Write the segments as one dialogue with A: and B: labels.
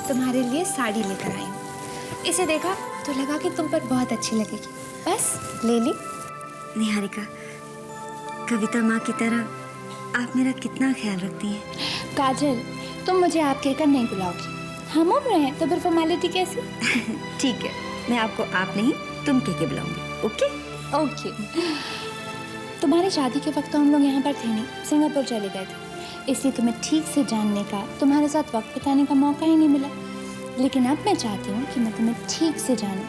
A: तुम्हारे लिए साड़ी लेकर आई हूँ। इसे देखा तो लगा कि तुम पर बहुत अच्छी लगेगी, बस ले ली।
B: निहारिका, कविता माँ की तरह आप मेरा कितना ख्याल रखती हैं।
A: काजल, तुम मुझे आप कहकर नहीं बुलाओगी, हम उम्र हैं तो फिर फॉर्मेलिटी कैसी?
B: ठीक है, मैं आपको आप नहीं तुम कह के बुलाऊंगी। Okay
A: okay. तुम्हारी शादी के वक्त तो हम लोग यहाँ पर थे नहीं, सिंगापुर चले गए थे, इसलिए तुम्हें ठीक से जानने का, तुम्हारे साथ वक्त बिताने का मौका ही नहीं मिला। लेकिन अब मैं चाहती हूँ कि मैं तुम्हें ठीक से जानूँ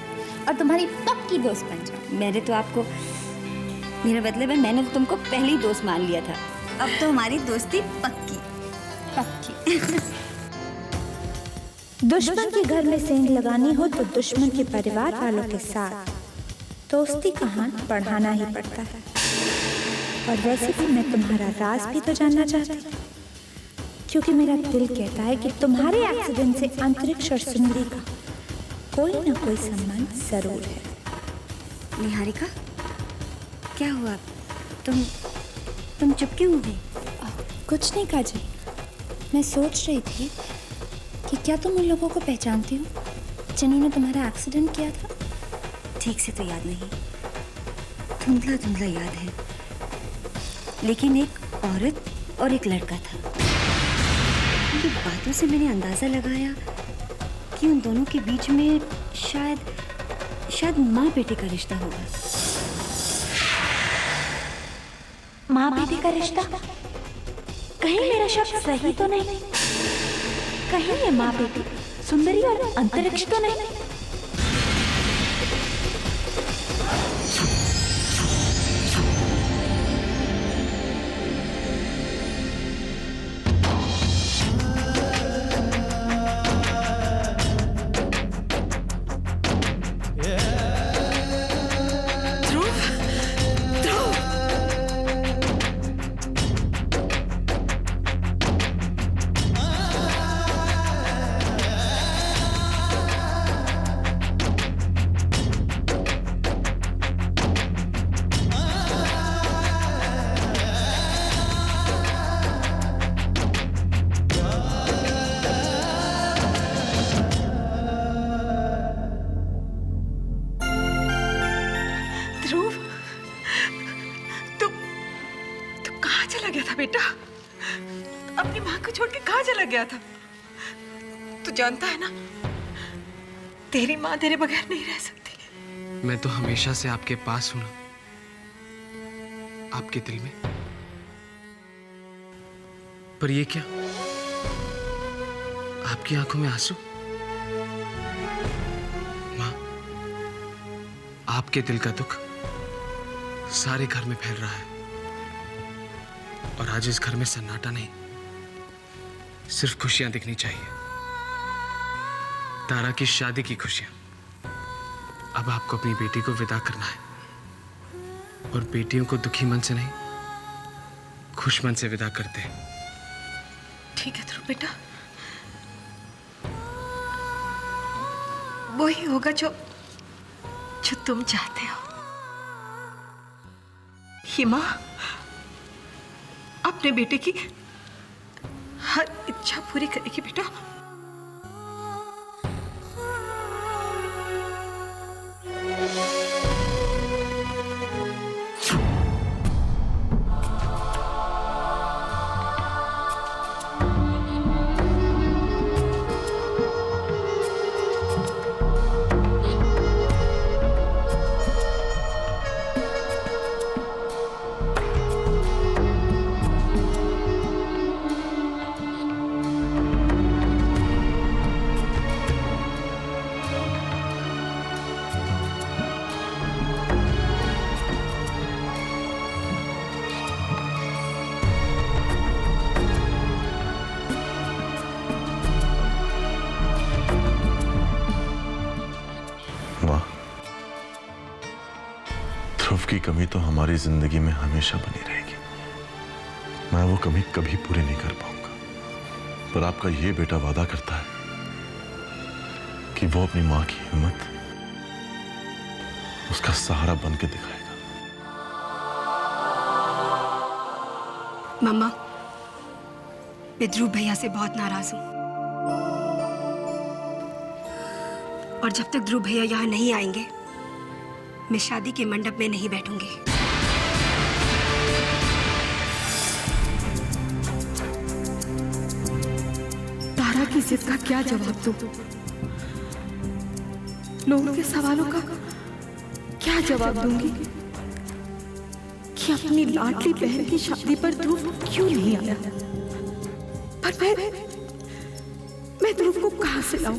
A: और तुम्हारी पक्की दोस्त बन जाऊँ।
B: मैंने तो आपको, मेरा मतलब है मैंने तो तुमको पहले ही दोस्त मान लिया था, अब तो हमारी दोस्ती पक्की
A: पक्की। दुश्मन के घर में सेंध लगानी हो तो दुश्मन के परिवार वालों के साथ दोस्ती का हाथ बढ़ाना ही पड़ता है। और वैसे भी मैं तुम्हारा राज भी तो जानना चाहती हूँ, क्योंकि मेरा दिल कहता है कि तुम्हारे एक्सीडेंट से अंतरिक्ष और सुंदरी का कोई ना कोई संबंध जरूर है।
B: निहारिका, क्या हुआ? तुम चुप क्यों हो गई?
A: कुछ नहीं काजल, मैं सोच रही थी कि क्या तुम उन लोगों को पहचानती हो जिन्होंने तुम्हारा एक्सीडेंट किया था?
B: ठीक से तो याद नहीं, धुंधला धुंधला याद है, लेकिन एक औरत और एक लड़का था। उनकी बातों से मैंने अंदाजा लगाया कि उन दोनों के बीच में शायद माँ बेटे का रिश्ता होगा।
A: माँ बेटे का रिश्ता? कहीं मेरा शक सही तो नहीं? कहीं ये माँ बेटी सुंदरी और अंतरिक्ष तो नहीं?
C: बेटा, अपनी माँ को छोड़ के कहाँ चला गया था? तू जानता है ना, तेरी माँ तेरे बगैर नहीं रह सकती।
D: मैं तो हमेशा से आपके पास हूं ना, आपके दिल में। पर ये क्या, आपकी आंखों में आंसू? माँ, आपके दिल का दुख सारे घर में फैल रहा है, और आज इस घर में सन्नाटा नहीं, सिर्फ खुशियां दिखनी चाहिए। तारा की शादी की खुशियां। अब आपको अपनी बेटी को विदा करना है, और बेटियों को दुखी मन से नहीं, खुश मन से विदा करते हैं।
C: ठीक है ध्रुव बेटा, वही होगा जो तुम चाहते हो। हिमा अपने बेटे की हर इच्छा पूरी करेगी बेटा।
E: ध्रुव की कमी तो हमारी जिंदगी में हमेशा बनी रहेगी। मैं वो कमी कभी पूरी नहीं कर पाऊंगा, पर आपका ये बेटा वादा करता है कि वो अपनी मां की हिम्मत, उसका सहारा बन के दिखाएगा।
F: मम्मा, मैं ध्रुव भैया से बहुत नाराज हूं। और जब तक ध्रुव भैया यहाँ नहीं आएंगे, मैं शादी के मंडप में नहीं बैठूंगी।
C: तारा की जिद का क्या जवाब दूं? लोगों के सवालों का क्या जवाब दूंगी कि अपनी लाडली बहन की शादी पर ध्रुव क्यों नहीं आया? पर मैं ध्रुव को कहां से लाऊं?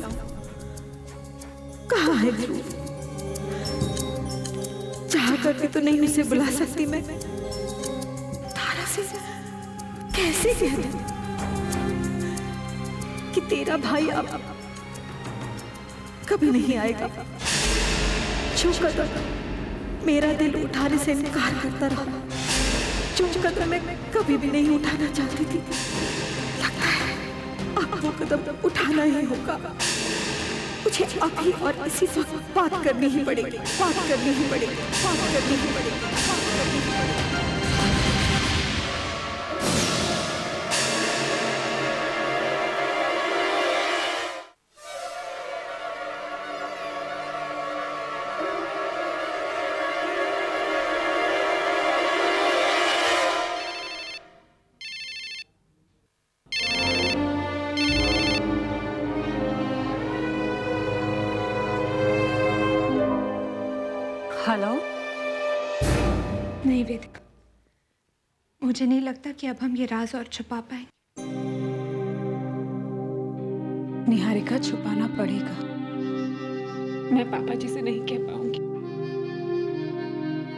C: कहां है ध्रुव? चाह करके तो नहीं उसे बुला सकती मैं। तारा से कैसे कह दूं कि तेरा भाई अब कभी नहीं आएगा? जो कदम मेरा दिल उठाने से इनकार करता रहा, जो कदम मैं कभी भी नहीं उठाना चाहती थी, लगता है अब वो कदम उठाना ही होगा। मुझे अभी और इसी वक्त बात करनी ही पड़ेगी, बात करनी ही पड़ेगी, बात करनी ही पड़ेगी, बात करनी ही पड़ेगी।
F: हेलो।
A: नहीं वेदिका, मुझे नहीं लगता कि अब हम ये राज और छुपा पाए।
C: निहारिका, छुपाना पड़ेगा। मैं पापा जी से नहीं कह पाऊंगी,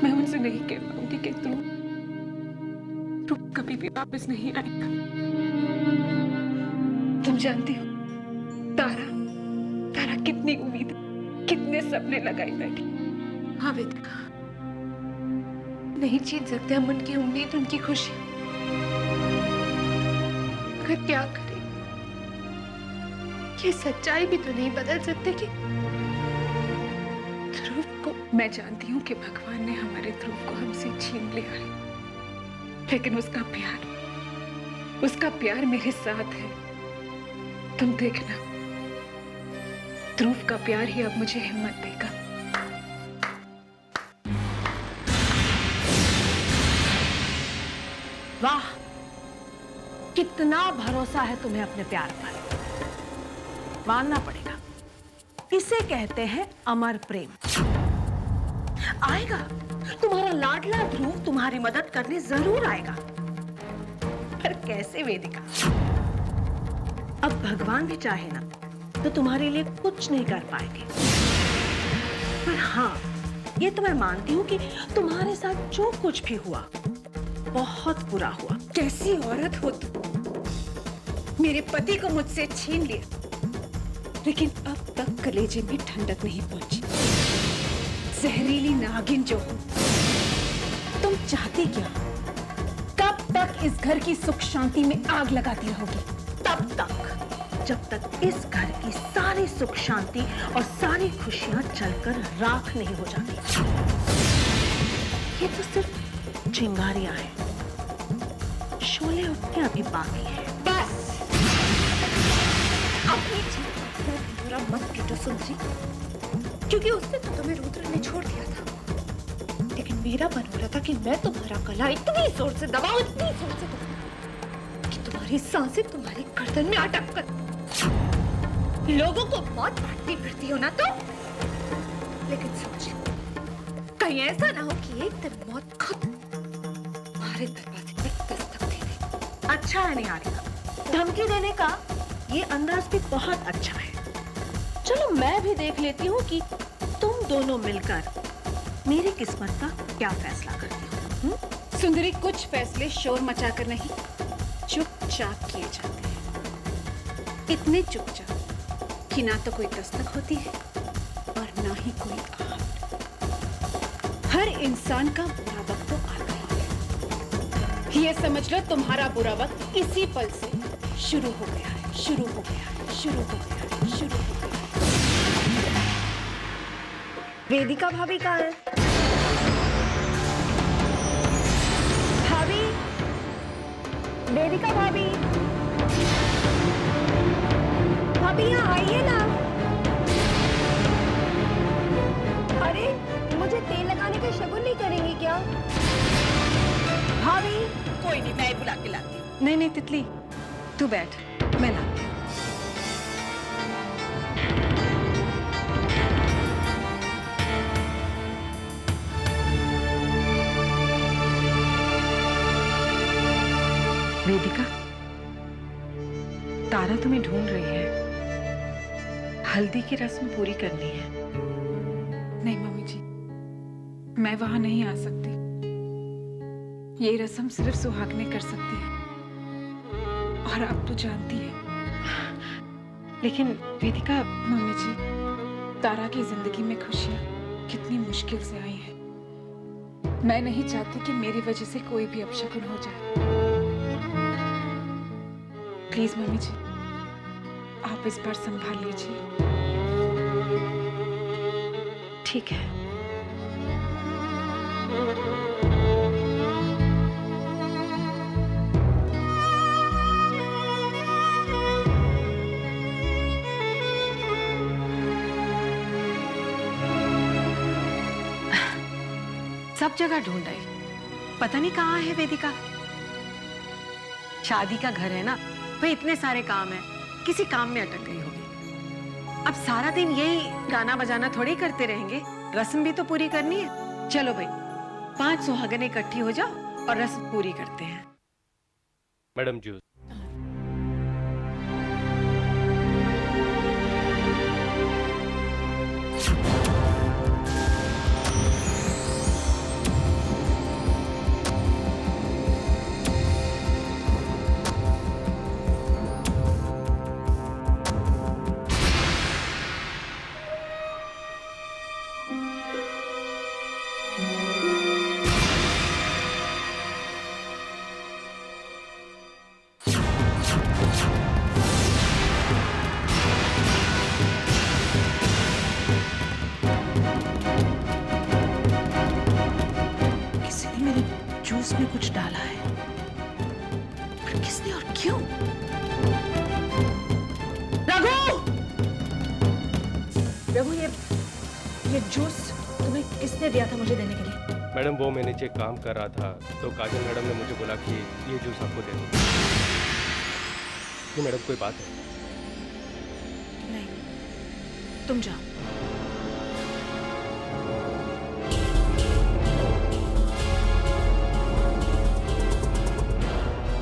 C: मैं उनसे नहीं कह पाऊंगी कि ध्रुव कभी भी वापस नहीं आएगा। तुम जानती हो तारा कितनी उम्मीद, कितने सपने लगाई बैठी। हाँ वेदिका, नहीं छीन सकते हम उनकी उम्मीद, उनकी खुशी। मगर क्या करें, ये सच्चाई भी तो नहीं बदल सकते कि ध्रुव को। मैं जानती हूँ कि भगवान ने हमारे ध्रुव को हमसे छीन लिया है, लेकिन उसका प्यार मेरे साथ है। तुम देखना, ध्रुव का प्यार ही अब मुझे हिम्मत देगा।
G: वाह, कितना भरोसा है तुम्हें अपने प्यार पर। मानना पड़ेगा, इसे कहते हैं अमर प्रेम। आएगा, तुम्हारा लाडला ध्रुव तुम्हारी मदद करने जरूर आएगा। पर कैसे वेदिका? अब भगवान भी चाहे ना तो तुम्हारे लिए कुछ नहीं कर पाएंगे। पर हाँ, ये तो मैं मानती हूँ कि तुम्हारे साथ जो कुछ भी हुआ बहुत बुरा हुआ।
C: कैसी औरत हो तुम? मेरे पति को मुझसे छीन लिया, लेकिन अब तक कलेजे में ठंडक नहीं पहुंची। जहरीली नागिन जो हो तुम, चाहती क्या? कब तक इस घर की सुख शांति में आग लगाती रहोगी?
G: तब तक जब तक इस घर की सारी सुख शांति और सारी खुशियां जलकर राख नहीं हो जाती। ये तो सिर्फ चिंगारियां हैं, शोले उठने अभी बाकी है।
C: बस अपनी जीवन बुरा मत पीटो सुंदरी, क्योंकि उसने तो तुम्हें रुद्र ने छोड़ दिया था। लेकिन मेरा मन हो रहा था कि मैं तुम्हारा गला इतनी जोर से दबाऊं, इतनी जोर से दबाऊं कि तुम्हारी सांसें तुम्हारी गर्दन में अटक कर लोगों को मौत बांटती फिरती हो ना तो। लेकिन सोच, कहीं ऐसा ना हो कि एक दिन मौत खुद तुम्हारे दरवाजे पर दस्तक दे दे।
G: अच्छा है निहारिका, धमकी देने का ये अंदाज भी बहुत अच्छा है। चलो मैं भी देख लेती हूँ कि तुम दोनों मिलकर मेरी किस्मत का क्या फैसला करती हो।
C: सुंदरी, कुछ फैसले शोर मचाकर नहीं, चुपचाप किए जाते हैं। इतने चुपचाप कि ना तो कोई दस्तक होती है और ना ही कोई आहट। हर इंसान का बुरा वक्त तो आता ही है। ये समझ लो तुम्हारा बुरा वक्त इसी पल से शुरू हो गया है, शुरू हो गया है, शुरू हो गया है, शुरू हो गया है।
F: वेदिका भाभी कहाँ है? भाभी, वेदिका भाभी, भाभी यहाँ आइए ना। कोई नहीं, मैं बुला के लाती हूँ।
G: नहीं नहीं तितली, तू बैठ, मैं लाती हूँ। वेदिका, तारा तुम्हें ढूंढ रही है। हल्दी की रस्म पूरी करनी है।
H: नहीं मम्मी जी, मैं वहां नहीं आ सकती। ये रस्म सिर्फ सुहागने कर सकती है, और आप तो जानती है।
G: लेकिन वेदिका,
H: मम्मी जी, तारा की जिंदगी में खुशियां कितनी मुश्किल से आई हैं। मैं नहीं चाहती कि मेरी वजह से कोई भी अपशकुन हो जाए। प्लीज मम्मी जी, आप इस बार संभाल लीजिए।
G: ठीक है। सब जगह ढूंढ आई, पता नहीं कहाँ है वेदिका। शादी का घर है ना, भाई इतने सारे काम है, किसी काम में अटक गई होगी। अब सारा दिन यही गाना बजाना थोड़ी करते रहेंगे, रस्म भी तो पूरी करनी है। चलो भाई, 5 सुहागनें इकट्ठी हो जाओ और रस्म पूरी करते हैं।
I: Madam juice.
G: जूस में कुछ डाला है, पर किसने और क्यों? रघु! रघु, ये जूस तुम्हें किसने दिया था मुझे देने के लिए?
I: मैडम, वो मैं नीचे काम कर रहा था तो काजल मैडम ने मुझे बोला कि ये जूस आपको दे दूं। मैडम कोई बात है?
G: नहीं, तुम जाओ।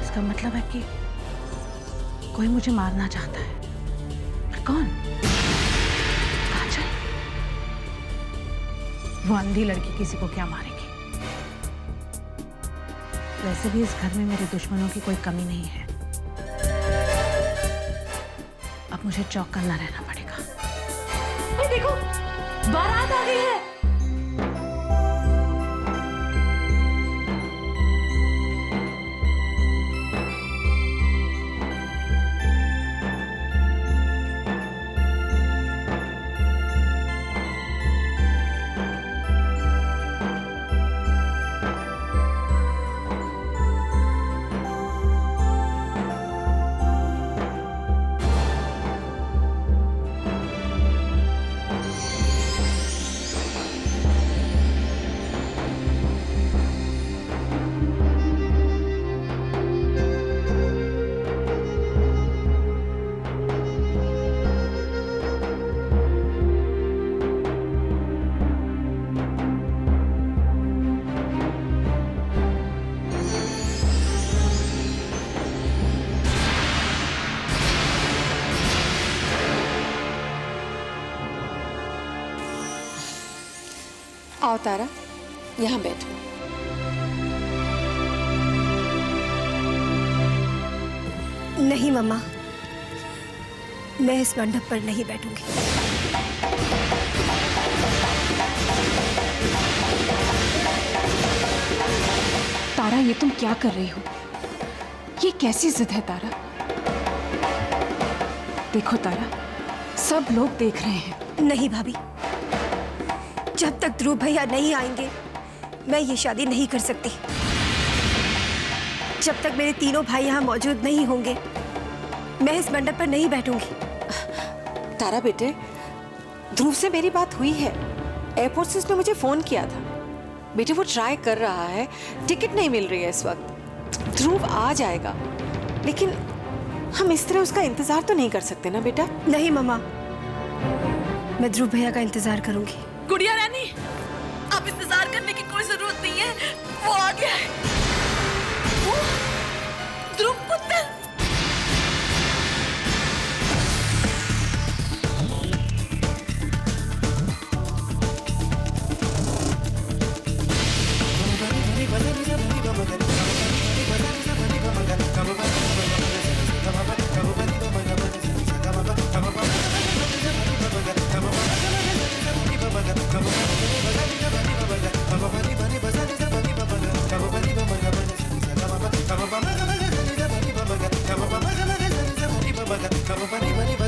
G: इसका मतलब है कि कोई मुझे मारना चाहता है, पर कौन? काजल? वो अंधी लड़की किसी को क्या मारेगी? वैसे भी इस घर में मेरे दुश्मनों की कोई कमी नहीं है। अब मुझे चौकन्ना करना रहना पड़ेगा। ये देखो, बारात आ गई है।
F: आओ तारा, यहाँ बैठो।
J: नहीं मम्मा, मैं इस मंडप पर नहीं बैठूंगी।
H: तारा, ये तुम क्या कर रही हो? ये कैसी जिद है तारा? देखो तारा, सब लोग देख रहे हैं।
J: नहीं भाभी, जब तक ध्रुव भैया नहीं आएंगे मैं ये शादी नहीं कर सकती। जब तक मेरे तीनों भाई यहाँ मौजूद नहीं होंगे मैं इस मंडप पर नहीं बैठूंगी।
F: तारा बेटे, ध्रुव से मेरी बात हुई है। एयरपोर्ट से उसने मुझे फोन किया था। बेटे, वो ट्राई कर रहा है, टिकट नहीं मिल रही है इस वक्त।
K: ध्रुव आ जाएगा, लेकिन हम इस तरह उसका इंतजार तो नहीं कर सकते ना बेटा।
F: नहीं मम्मा, मैं ध्रुव भैया का इंतजार करूंगी।
L: गुड़िया रानी, आप इंतजार करने की कोई जरूरत नहीं है, वो आ गया है। वो ध्रुव पुत्र।
M: Come on,